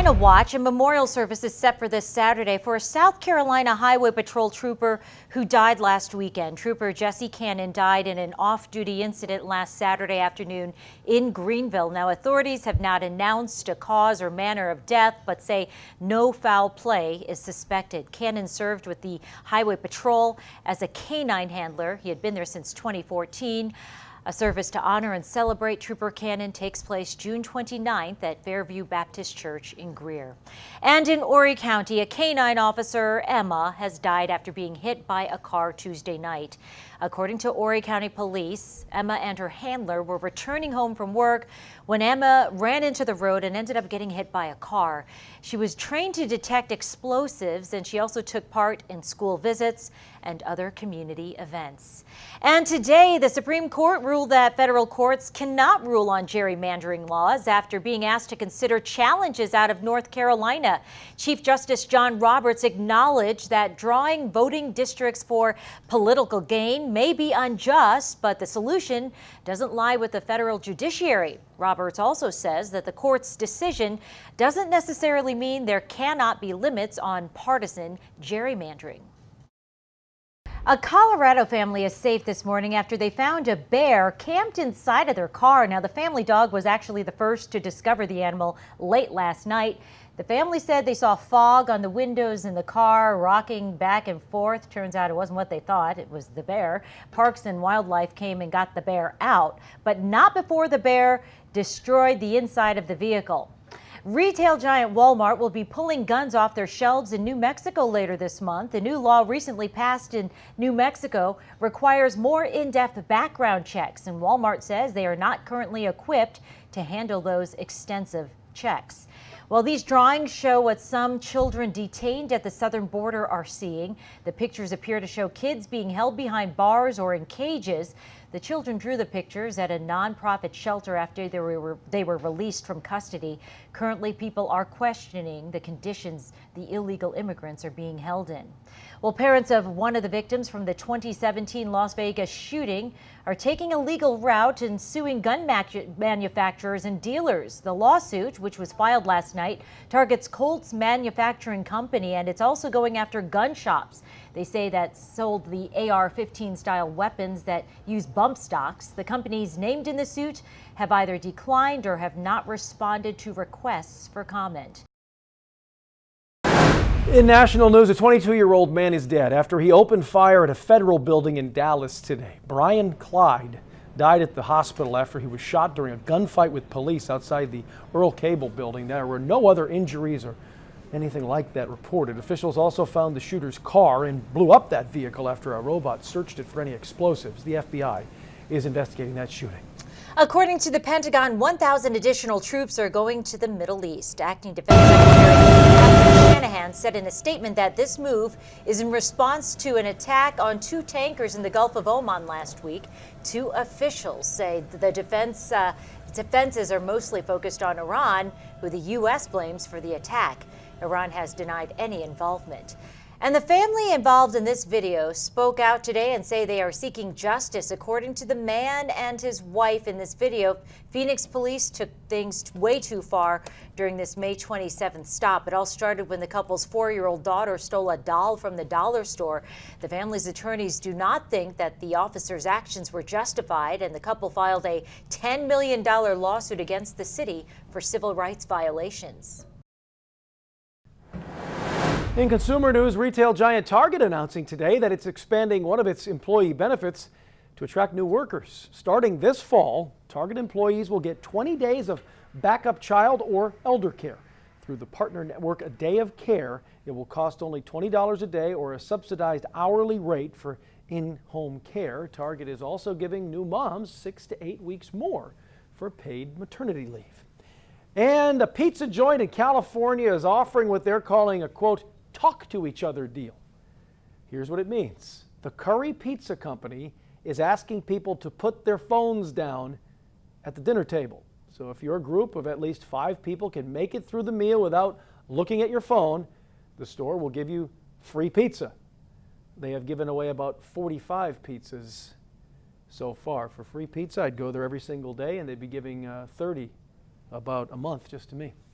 And a watch and memorial service is set for this Saturday for a South Carolina Highway Patrol trooper who died last weekend. Trooper Jesse Cannon died in an off-duty incident last Saturday afternoon in Greenville. Now, authorities have not announced a cause or manner of death, but say no foul play is suspected. Cannon served with the Highway Patrol as a canine handler. He had been there since 2014. A service to honor and celebrate Trooper Cannon takes place June 29th at Fairview Baptist Church in Greer. And in Horry County, a canine officer, Emma, has died after being hit by a car Tuesday night. According to Horry County Police, Emma and her handler were returning home from work when Emma ran into the road and ended up getting hit by a car. She was trained to detect explosives, and she also took part in school visits and other community events. And today, the Supreme Court ruled that federal courts cannot rule on gerrymandering laws after being asked to consider challenges out of North Carolina. Chief Justice John Roberts acknowledged that drawing voting districts for political gain may be unjust, but the solution doesn't lie with the federal judiciary. Roberts also says that the court's decision doesn't necessarily mean there cannot be limits on partisan gerrymandering. A Colorado family is safe this morning after they found a bear camped inside of their car. Now, the family dog was actually the first to discover the animal late last night. The family said they saw fog on the windows in the car, rocking back and forth. Turns out it wasn't what they thought. It was the bear. Parks and Wildlife came and got the bear out, but not before the bear destroyed the inside of the vehicle. Retail giant Walmart will be pulling guns off their shelves in New Mexico later this month. A new law recently passed in New Mexico requires more in-depth background checks, and Walmart says they are not currently equipped to handle those extensive checks. Well, these drawings show what some children detained at the southern border are seeing. The pictures appear to show kids being held behind bars or in cages. The children drew the pictures at a nonprofit shelter after they were released from custody. Currently, people are questioning the conditions the illegal immigrants are being held in. Well, parents of one of the victims from the 2017 Las Vegas shooting are taking a legal route and suing gun manufacturers and dealers. The lawsuit, which was filed last night, targets Colt's Manufacturing Company, and it's also going after gun shops. They say that sold the AR-15 style weapons that use bump stocks. The companies named in the suit have either declined or have not responded to requests for comment. In national news, a 22-year-old man is dead after he opened fire at a federal building in Dallas today. Brian Clyde died at the hospital after he was shot during a gunfight with police outside the Earl Cable building. There were no other injuries or anything like that reported. Officials also found the shooter's car and blew up that vehicle after a robot searched it for any explosives. The FBI is investigating that shooting. According to the Pentagon, 1,000 additional troops are going to the Middle East. Acting Defense Secretary Shanahan said in a statement that this move is in response to an attack on 2 tankers in the Gulf of Oman last week. 2 officials say the defenses are mostly focused on Iran, who the U.S. blames for the attack. Iran has denied any involvement. And the family involved in this video spoke out today and say they are seeking justice. According to the man and his wife in this video, Phoenix police took things way too far during this May 27th stop. It all started when the couple's 4-year-old daughter stole a doll from the dollar store. The family's attorneys do not think that the officer's actions were justified, and the couple filed a $10 million lawsuit against the city for civil rights violations. In consumer news, retail giant Target announcing today that it's expanding one of its employee benefits to attract new workers. Starting this fall, Target employees will get 20 days of backup child or elder care. Through the partner network, A Day of Care, it will cost only $20 a day or a subsidized hourly rate for in-home care. Target is also giving new moms 6 to 8 weeks more for paid maternity leave. And a pizza joint in California is offering what they're calling a, quote, talk to each other deal. Here's what it means. The Curry Pizza Company is asking people to put their phones down at the dinner table. So if your group of at least 5 people can make it through the meal without looking at your phone, the store will give you free pizza. They have given away about 45 pizzas so far. For free pizza, I'd go there every single day, and they'd be giving 30 about a month just to me.